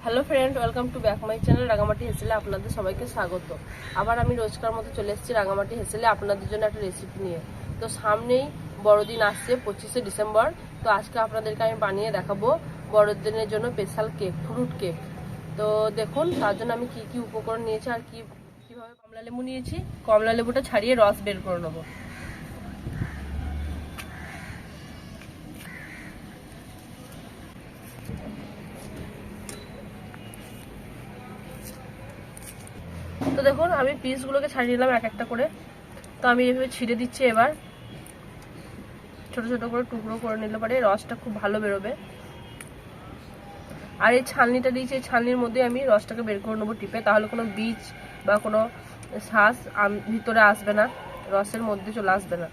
Hello friend, welcome to back my channel Rangamati Heshel আপনাদের সবাইকে স্বাগত। আবার আমি রোজকার মতো চলে এসেছি রাঙামাটি হেসেলে আপনাদের জন্য একটা রেসিপি নিয়ে। তো সামনেই বড়দিন আসছে 25শে ডিসেম্বর। তো আজকে আপনাদেরকে আমি বানিয়ে দেখাবো বড়দিনের জন্য স্পেশাল কেক, ফ্রুট কেক। তো দেখুন তার জন্য আমি কি কি উপকরণ নিয়েছি আর কিভাবে কমলা লেবু নিয়েছি। কমলা লেবুটা ছাড়িয়ে রস বের করে নেবো। তো দেখুন আমি পিসগুলোকে ছাড়িয়ে নিলাম এক একটা করে। তো আমি এইভাবে ছিঁড়ে দিচ্ছি। এবার ছোট ছোট করে টুকরো করে নিলে পরে রসটা খুব ভালো বেরোবে। আর এই ছালনিটা দিয়েছি, এই ছালনির মধ্যে আমি রসটাকে বের করে নেবো টিপে, তাহলে কোনো বীজ বা কোনো শ্বাস ভিতরে আসবে না, রসের মধ্যে চলে আসবে না।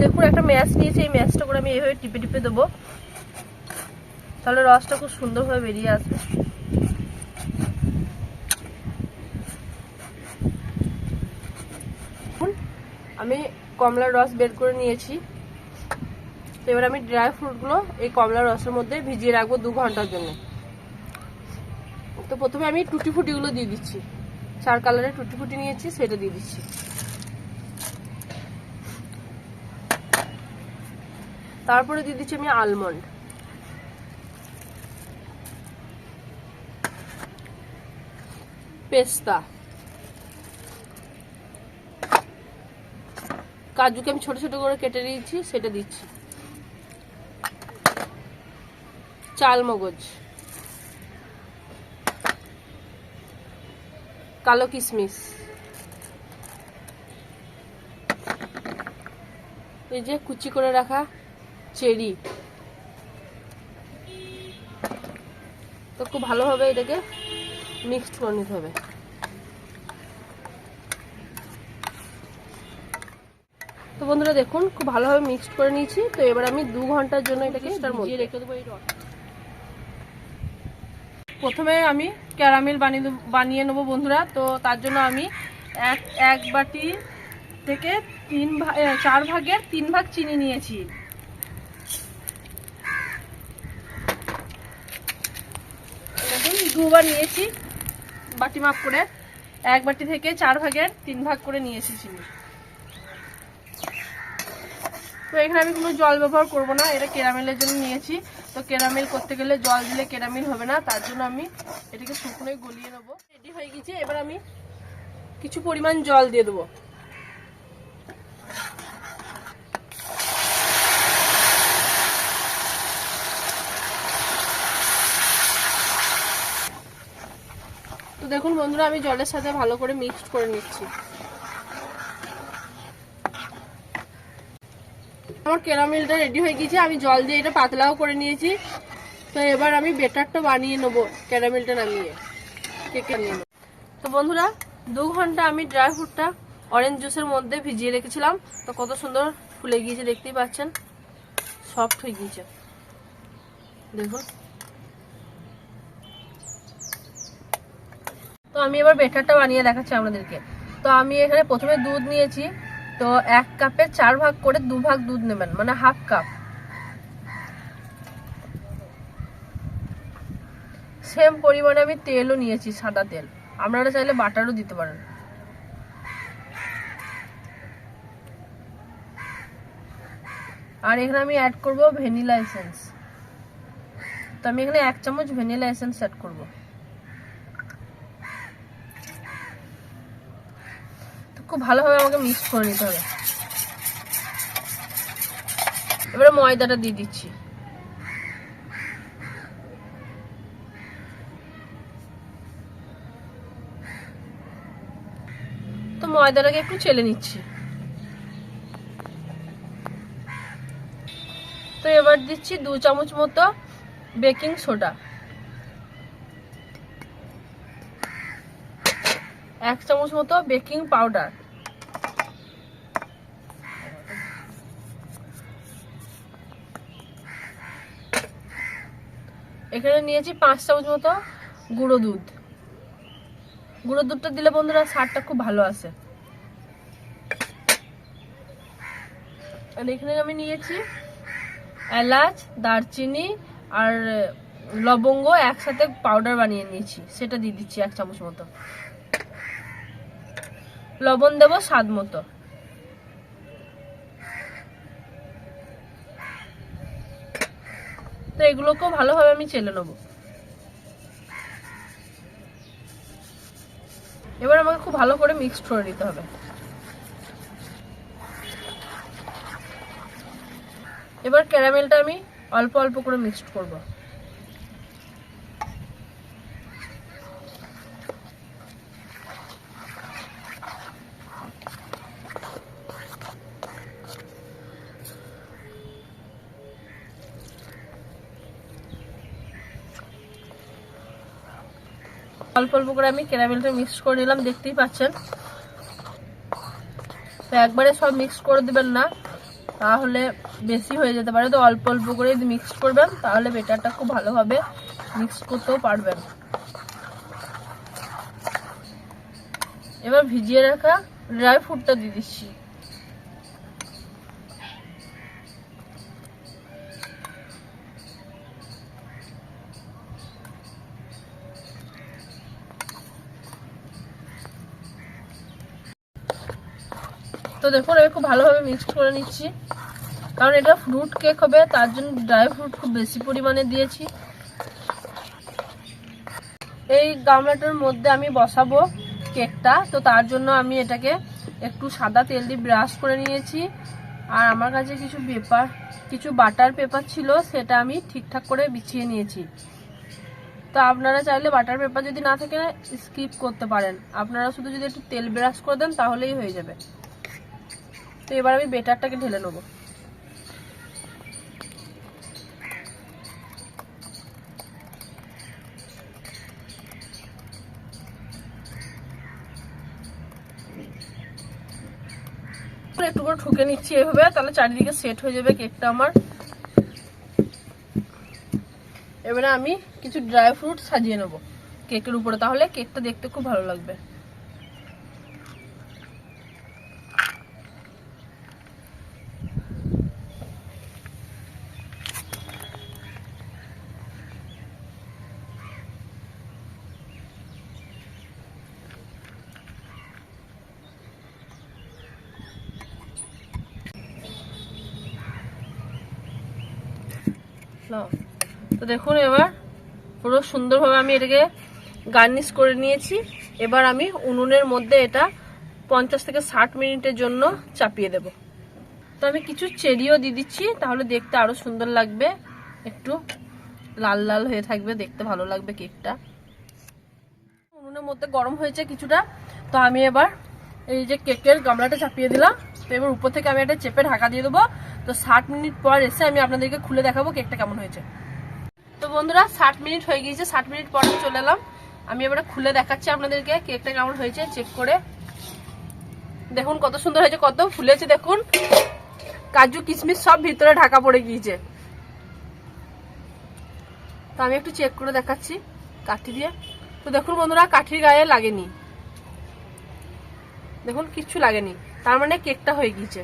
দেখুন একটা ম্যাশ নিয়েছি, এই ম্যাশটা করে আমি এইভাবে টিপে টিপে দেবো, তাহলে রসটা খুব সুন্দরভাবে বেরিয়ে আসবে। আমি কমলার রস বের করে নিয়েছি। তো এবার আমি ড্রাই ফ্রুটগুলো এই কমলার রসের মধ্যে ভিজিয়ে রাখবো 2 ঘন্টার জন্য। তো প্রথমে আমি টুটি ফুটিগুলো দিয়ে দিচ্ছি, 4 কালারের টুটি ফুটি নিয়েছি, সেটা দিয়ে দিচ্ছি। তারপরে দিয়ে দিচ্ছি আমি আলমন্ড, পেস্তা, কাজুকে আমি ছোট ছোট করে কেটে দিয়েছি, সেটা দিচ্ছি, চালমগজ, কালো কিশমিশ, এই যে কুচি করে রাখা চেরি। তো খুব ভালোভাবে এটাকে মিক্সড করে নিতে হবে। তো বন্ধুরা দেখুন খুব ভালোভাবে মিক্সড করে নিয়েছি। তো এবার আমি 2 ঘন্টার জন্য এটাকে ভিজিয়ে রেখে দেবো। প্রথমে আমি ক্যারামেল বানিয়ে নেবো বন্ধুরা। তো তার জন্য আমি এক বাটি থেকে 4 ভাগের 3 ভাগ চিনি নিয়েছি। দেখুন 2বার নিয়েছি বাটি মাপ করে, 1 বাটি থেকে 4 ভাগের 3 ভাগ করে নিয়েছি চিনি। তো এখানে আমি কোনো জল ব্যবহার করব না, এটা ক্যারামেলের জন্য নিয়েছি। তো ক্যারামেল করতে গেলে জল দিলে ক্যারামেল হবে না, তার জন্য আমি এটাকে শুকনোই গলিয়ে নেবো। রেডি হয়ে গেছে। এবার আমি কিছু পরিমাণ জল দিয়ে দেবো। তো দেখুন বন্ধুরা আমি জলের সাথে ভালো করে মিক্সড করে নিচ্ছি। আমার ক্যারামেলটা রেডি হয়ে গেছে, আমি জল দিয়ে এটা পাতলাও করে নিয়েছি। তো এবার আমি বেটারটা বানিয়ে নেবো, ক্যারামেলটা নামিয়ে কেকে নিয়ে নেবো। তো বন্ধুরা 2 ঘন্টা আমি ড্রাই ফ্রুটটা অরেঞ্জ জুসের মধ্যে ভিজিয়ে রেখেছিলাম। তো কত সুন্দর ফুলে গিয়েছে, দেখতেই পাচ্ছেন, সফট হয়ে গিয়েছে দেখুন। তো আমি এবার বেটারটা বানিয়ে দেখাচ্ছি আপনাদেরকে। তো আমি এখানে প্রথমে দুধ নিয়েছি। তো 1 কাপে 4 ভাগ করে 2 ভাগ দুধ নেবেন, মানে হাফ কাপ। সেম পরিমাণে আমি তেলও নিয়েছি, সাদা তেল, আপনারা চাইলে বাটারও দিতে পারেন। আর এখানে আমি অ্যাড করব ভ্যানিলা এসেন্স। তো আমি এখানে 1 চামচ ভ্যানিলা এসেন্স অ্যাড করব। তো খুব ভালোভাবে আমাকে মিক্স করে নিতে হবে। এবারে ময়দাটা দিয়ে দিচ্ছি। তো ময়দাটাকে একটু চেলে নিচ্ছি। তো এবার দিচ্ছি 2 চামচ মতো বেকিং সোডা, 1 চামচ মতো বেকিং পাউডার, এখানে নিয়েছি 5 চামচ মতো গুঁড়ো দুধ। গুঁড়ো দুধটা দিলে বন্ধুরা স্বাদটা খুব ভালো আসে। আর এখানে আমি নিয়েছি এলাচ, দারচিনি আর লবঙ্গ একসাথে পাউডার বানিয়ে নিয়েছি, সেটা দিয়ে দিচ্ছি 1 চামচ মতো। লবণ দেবো স্বাদ মতো। তো এগুলোকেও ভালোভাবে আমি চেলে নেবো। এবার আমাকে খুব ভালো করে মিক্সড করে নিতে হবে। এবার ক্যারামেলটা আমি অল্প অল্প করে মিক্সড করব। অল্প অল্প করে আমি ক্যারামেলটা মিক্স করে নিলাম, দেখতেই পাচ্ছেন। তো একবারে সব মিক্স করে দিবেন না, তাহলে বেশি হয়ে যেতে পারে। তো অল্প অল্প করে যদি মিক্স করবেন তাহলে বেটারটা খুব ভালোভাবে মিক্স করতেও পারবেন। এবার ভিজিয়ে রাখা ড্রাই ফ্রুটটা দিয়ে দিচ্ছি। তো দেখুন আমি খুব ভালোভাবে মিক্স করে নিচ্ছি, কারণ এটা ফ্রুট কেক হবে, তার জন্য ড্রাই ফ্রুট খুব বেশি পরিমাণে দিয়েছি। এই গামলাটার মধ্যে আমি বসাবো কেকটা, তো তার জন্য আমি এটাকে একটু সাদা তেল দিয়ে ব্রাশ করে নিয়েছি। আর আমার কাছে কিছু বাটার পেপার ছিল, সেটা আমি ঠিকঠাক করে বিছিয়ে নিয়েছি। তো আপনারা চাইলে বাটার পেপার যদি না থাকে স্কিপ করতে পারেন, আপনারা শুধু যদি একটু তেল ব্রাশ করে দেন তাহলেই হয়ে যাবে। তো এবার আমি বেটারটাকে ঢেলে নেবো। একটু করে ঠুকে নিচ্ছি এভাবে, তাহলে চারিদিকে সেট হয়ে যাবে কেকটা আমার। এবারে আমি কিছু ড্রাই ফ্রুট সাজিয়ে নেবো কেকের উপরে, তাহলে কেকটা দেখতে খুব ভালো লাগবে। তো দেখুন এবার পুরো সুন্দরভাবে আমি এটাকে গার্নিশ করে নিয়েছি। এবার আমি উনুনের মধ্যে এটা 50 থেকে 60 মিনিটের জন্য চাপিয়ে দেব। তো আমি কিছু চেরিও দিয়ে দিচ্ছি, তাহলে দেখতে আরো সুন্দর লাগবে, একটু লাল লাল হয়ে থাকবে, দেখতে ভালো লাগবে কেকটা। উনুনের মধ্যে গরম হয়েছে কিছুটা, তো আমি এবার এই যে কেকের গামলাটা চাপিয়ে দিলাম। তো এবার উপর থেকে আমি এটা চেপে ঢাকা দিয়ে দেবো। তো 60 মিনিট পর এসে আমি আপনাদেরকে খুলে দেখাবো কেকটা কেমন হয়েছে। তো বন্ধুরা 60 মিনিট হয়ে গিয়েছে, 60 মিনিট পর চলে এলাম। আমি এবারে খুলে দেখাচ্ছি আপনাদেরকে কেকটা কেমন হয়েছে চেক করে। দেখুন কত সুন্দর হয়েছে, কত ফুলেছে দেখুন, কাজু কিশমিশ সব ভিতরে ঢাকা পড়ে গিয়েছে। তো আমি একটু চেক করে দেখাচ্ছি কাঠি দিয়ে। তো দেখুন বন্ধুরা কাঠির গায়ে লাগেনি, দেখুন কিচ্ছু লাগেনি, তার মানে কেকটা হয়ে গিয়েছে।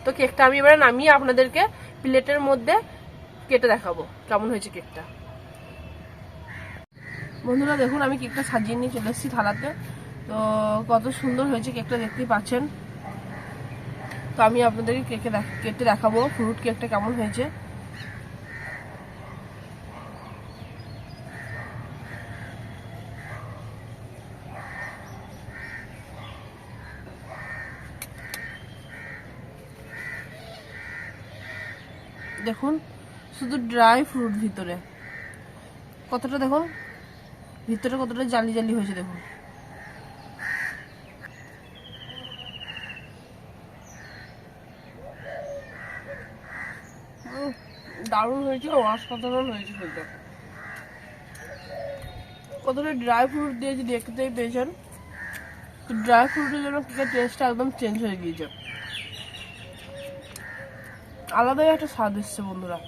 তো কেকটা আমি এবারে নামিয়ে আপনাদেরকে প্লেটের মধ্যে কেটে দেখাবো কেমন হয়েছে কেকটা। বন্ধুরা দেখুন আমি কেকটা সাজিয়ে নিয়ে চলে এসেছি থালাতে। তো কত সুন্দর হয়েছে কেকটা, দেখতেই পাচ্ছেন। তো আমি আপনাদেরকে কেটে দেখাবো ফ্রুট কেকটা কেমন হয়েছে। দেখুন শুধু ড্রাই ফ্রুট ভিতরে, কতটা দেখুন ভিতরে কতটা জালি জালি হয়েছে দেখুন। দারুণ হয়েছে, অসাধারণ হয়েছে খেতে। কতটা ড্রাই ফ্রুট দিয়েছি দেখতেই পেয়েছেন। ড্রাই ফ্রুটের জন্য কেকের টেস্টটা একদম চেঞ্জ হয়ে গিয়েছে, আলাদাই একটা স্বাদ এসছে বন্ধুরা।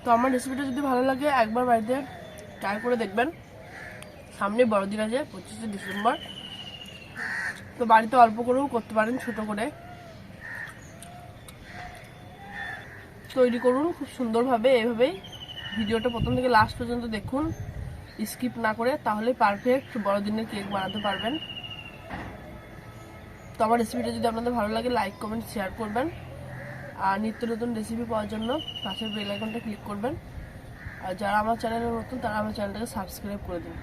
তো আমার রেসিপিটা যদি ভালো লাগে একবার বাড়িতে ট্রাই করে দেখবেন। সামনে বড়দিন আছে 25শে ডিসেম্বর, তো বাড়িতে অল্প করেও করতে পারেন, ছোট করে। তৈরি করুন খুব সুন্দরভাবে। এভাবেই ভিডিওটা প্রথম থেকে লাস্ট পর্যন্ত দেখুন, স্কিপ না করে, তাহলে পারফেক্ট বড়দিনের কেক বানাতে পারবেন। তো আমার রেসিপিটা যদি আপনাদের ভালো লাগে লাইক কমেন্ট শেয়ার করবেন, আর নিত্য নতুন রেসিপি পাওয়ার জন্য পাশের বেল আইকনটা ক্লিক করবেন। আর যারা আমার চ্যানেলে নতুন তারা আমার চ্যানেলটাকে সাবস্ক্রাইব করে দিন।